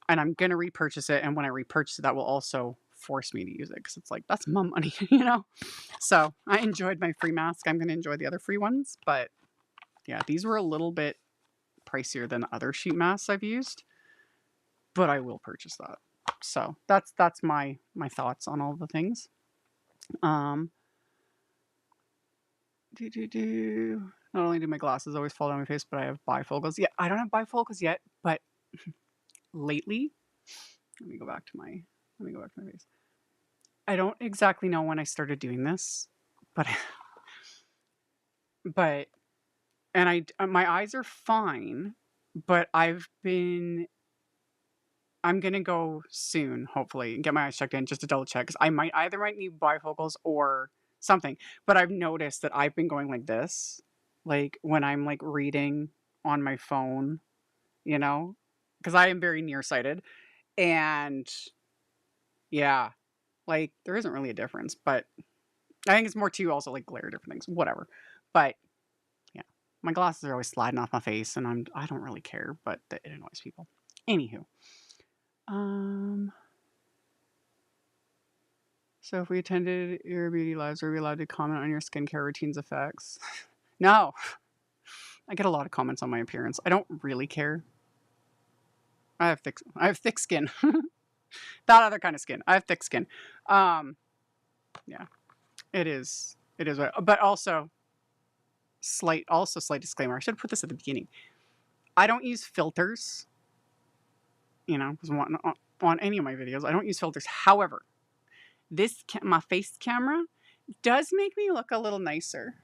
And I'm going to repurchase it. And when I repurchase it, that will also force me to use it because it's like, that's my money, So I enjoyed my free mask. I'm going to enjoy the other free ones. But yeah, these were a little bit pricier than other sheet masks I've used. But I will purchase that. So that's my thoughts on all the things. Not only do my glasses always fall down my face, but I have bifocals. Yeah, I don't have bifocals yet, but lately, let me go back to my face. I don't exactly know when I started doing this, but and my eyes are fine, but I'm going to go soon, hopefully, and get my eyes checked in just to double check, because I might need bifocals or something. But I've noticed that I've been going like this, like when I'm like reading on my phone, because I am very nearsighted. And yeah, like there isn't really a difference, but I think it's more too also like glare, different things, whatever. But yeah, my glasses are always sliding off my face, and I don't really care, but it annoys people. Anywho, um, so if we attended your beauty lives, are we allowed to comment on your skincare routine's effects? No, I get a lot of comments on my appearance. I don't really care. I have thick skin. That other kind of skin. I have thick skin. Um, yeah, it is, but also slight disclaimer. I should have put this at the beginning. I don't use filters, you know, on any of my videos. I don't use filters. However, my face camera does make me look a little nicer.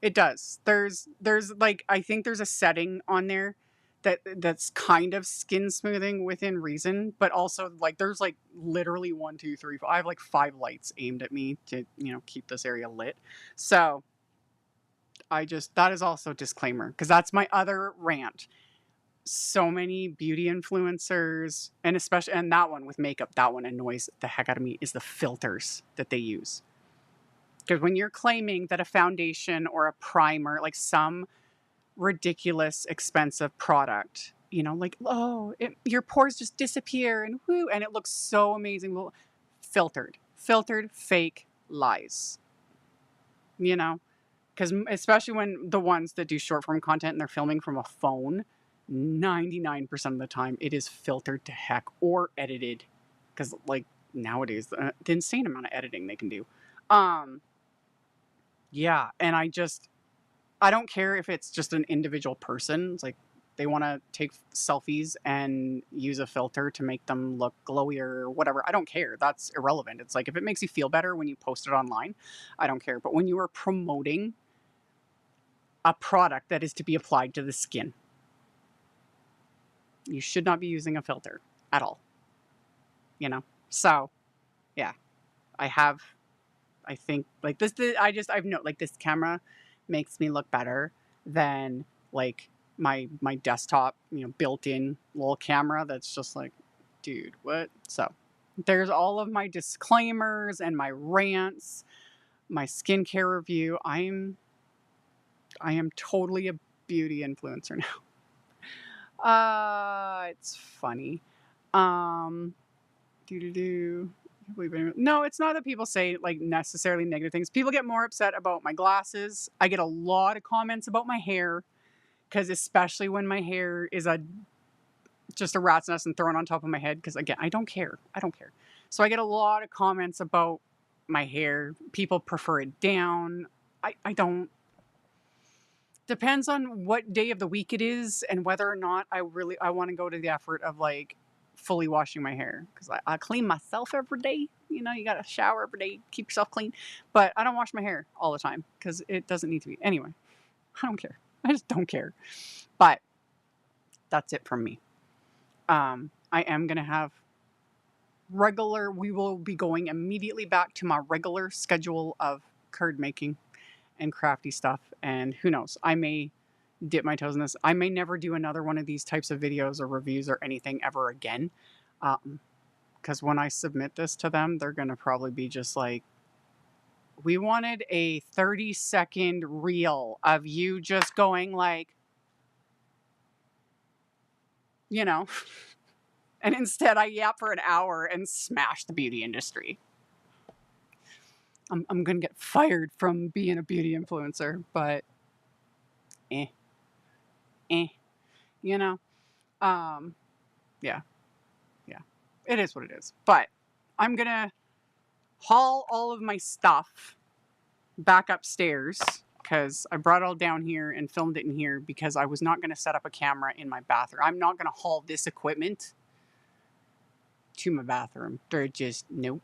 It does. There's like I think there's a setting on there that's kind of skin smoothing within reason, but also like there's like literally one, two, three, four. I have like 5 lights aimed at me to, you know, keep this area lit. So that is also a disclaimer because that's my other rant. So many beauty influencers, and especially, and that one with makeup, that one annoys the heck out of me, is the filters that they use. Because when you're claiming that a foundation or a primer, like some ridiculous expensive product, you know, like, oh, your pores just disappear and whoo, and it looks so amazing. Well, filtered, fake lies, you know? Because especially when the ones that do short form content and they're filming from a phone, 99% of the time it is filtered to heck or edited. Because like nowadays, the insane amount of editing they can do. Yeah, and I don't care if it's just an individual person. It's like they want to take selfies and use a filter to make them look glowier or whatever. I don't care. That's irrelevant. It's like if it makes you feel better when you post it online, I don't care. But when you are promoting a product that is to be applied to the skin, you should not be using a filter at all. You know? So, yeah. I think like I've noticed like this camera makes me look better than like my desktop, you know, built-in little camera that's just like, dude, what? So there's all of my disclaimers and my rants, my skincare review. I am totally a beauty influencer now. It's funny. Um, do do do. No, it's not that people say like necessarily negative things. People get more upset about my glasses. I get a lot of comments about my hair because especially when my hair is just a rat's nest and thrown on top of my head. Because again, I don't care. I don't care. So I get a lot of comments about my hair. People prefer it down. I don't. Depends on what day of the week it is and whether or not I want to go to the effort of like fully washing my hair because I clean myself every day. You know, you got to shower every day, keep yourself clean. But I don't wash my hair all the time because it doesn't need to be. Anyway, I don't care. I just don't care. But that's it from me. I am going to have we will be going immediately back to my regular schedule of card making and crafty stuff. And who knows, I may dip my toes in this. I may never do another one of these types of videos or reviews or anything ever again. Because when I submit this to them, they're going to probably be just like, we wanted a 30-second reel of you just going like, you know, and instead I yap for an hour and smash the beauty industry. I'm going to get fired from being a beauty influencer, but eh, you know, yeah, yeah, it is what it is. But I'm going to haul all of my stuff back upstairs because I brought it all down here and filmed it in here because I was not going to set up a camera in my bathroom. I'm not going to haul this equipment to my bathroom. They're just, nope.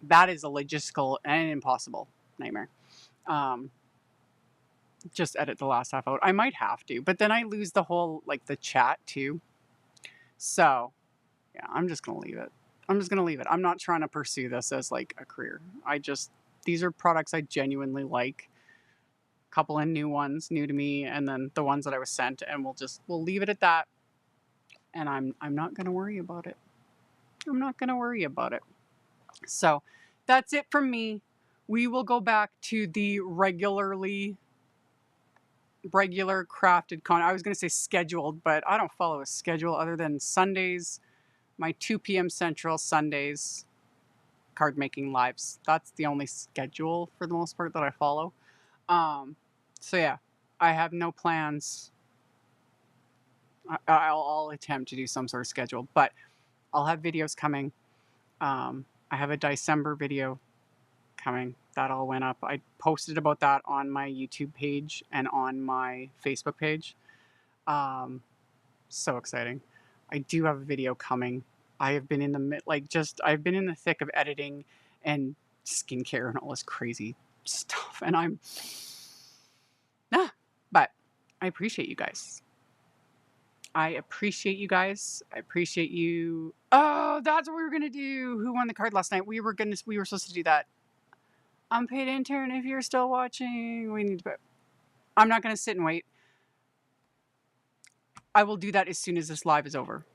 That is a logistical and impossible nightmare. Just edit the last half out. I might have to, but then I lose the whole, like the chat too. So yeah, I'm just going to leave it. I'm not trying to pursue this as like a career. These are products I genuinely like. A couple of new ones, new to me, and then the ones that I was sent, and we'll leave it at that. and I'm not going to worry about it. I'm not going to worry about it. So that's it from me. We will go back to the regular crafted content. I was going to say scheduled, but I don't follow a schedule other than Sundays, my 2 p.m. Central Sundays card making lives. That's the only schedule for the most part that I follow. So yeah, I have no plans. I'll attempt to do some sort of schedule, but I'll have videos coming. I have a December video coming that all went up. I posted about that on my YouTube page and on my Facebook page. So exciting. I do have a video coming. I have been in I've been in the thick of editing and skincare and all this crazy stuff, and but I appreciate you guys. I appreciate you guys. I appreciate you. Oh, that's what we were gonna do. Who won the card last night? We were supposed to do that. Unpaid intern, if you're still watching, we need to. I'm not gonna sit and wait. I will do that as soon as this live is over.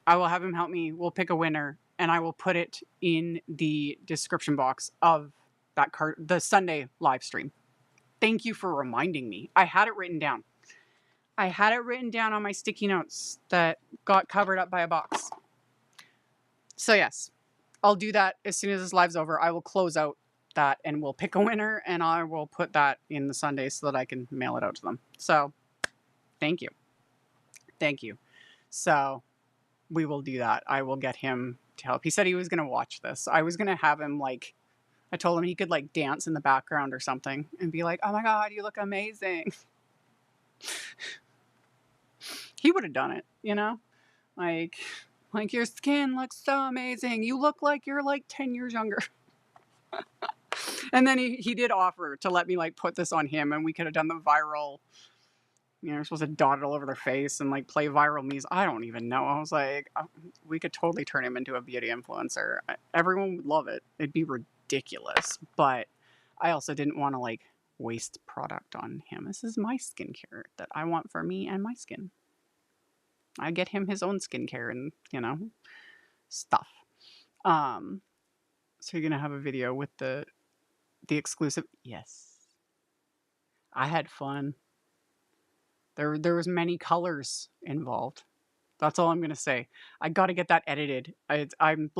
I will have him help me. We'll pick a winner, and I will put it in the description box of that card, the Sunday live stream. Thank you for reminding me. I had it written down. I had it written down on my sticky notes that got covered up by a box. So yes, I'll do that as soon as this live's over. I will close out that and we'll pick a winner, and I will put that in the Sunday so that I can mail it out to them. So thank you. Thank you. So we will do that. I will get him to help. He said he was going to watch this. I was going to have him I told him he could dance in the background or something and be like, oh my God, you look amazing. He would have done it, like your skin looks so amazing. You look like you're 10 years younger. And then he did offer to let me put this on him, and we could have done the viral, you're supposed to dot it all over their face and play viral memes. I don't even know. I was like, we could totally turn him into a beauty influencer. Everyone would love it. It'd be ridiculous. But I also didn't want to waste product on him. This is my skincare that I want for me and my skin. I get him his own skincare and, stuff. So you're going to have a video with the exclusive. Yes. I had fun. There was many colors involved. That's all I'm going to say. I got to get that edited. I'm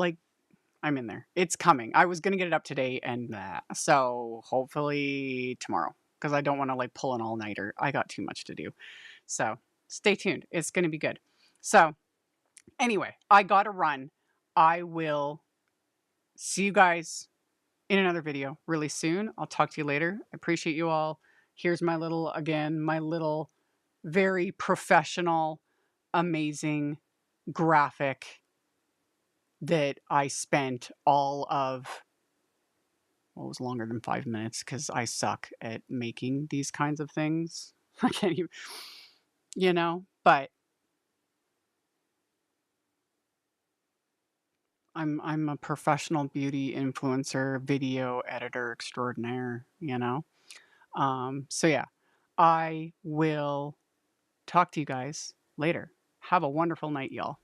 in there. It's coming. I was going to get it up today, and so hopefully tomorrow, because I don't want to pull an all-nighter. I got too much to do. So stay tuned. It's going to be good. So anyway, I got to run. I will see you guys in another video really soon. I'll talk to you later. I appreciate you all. Here's my little very professional, amazing graphic that I spent all of, well, it was longer than 5 minutes because I suck at making these kinds of things. I can't even, but I'm a professional beauty influencer, video editor extraordinaire, So yeah, I will talk to you guys later. Have a wonderful night, y'all.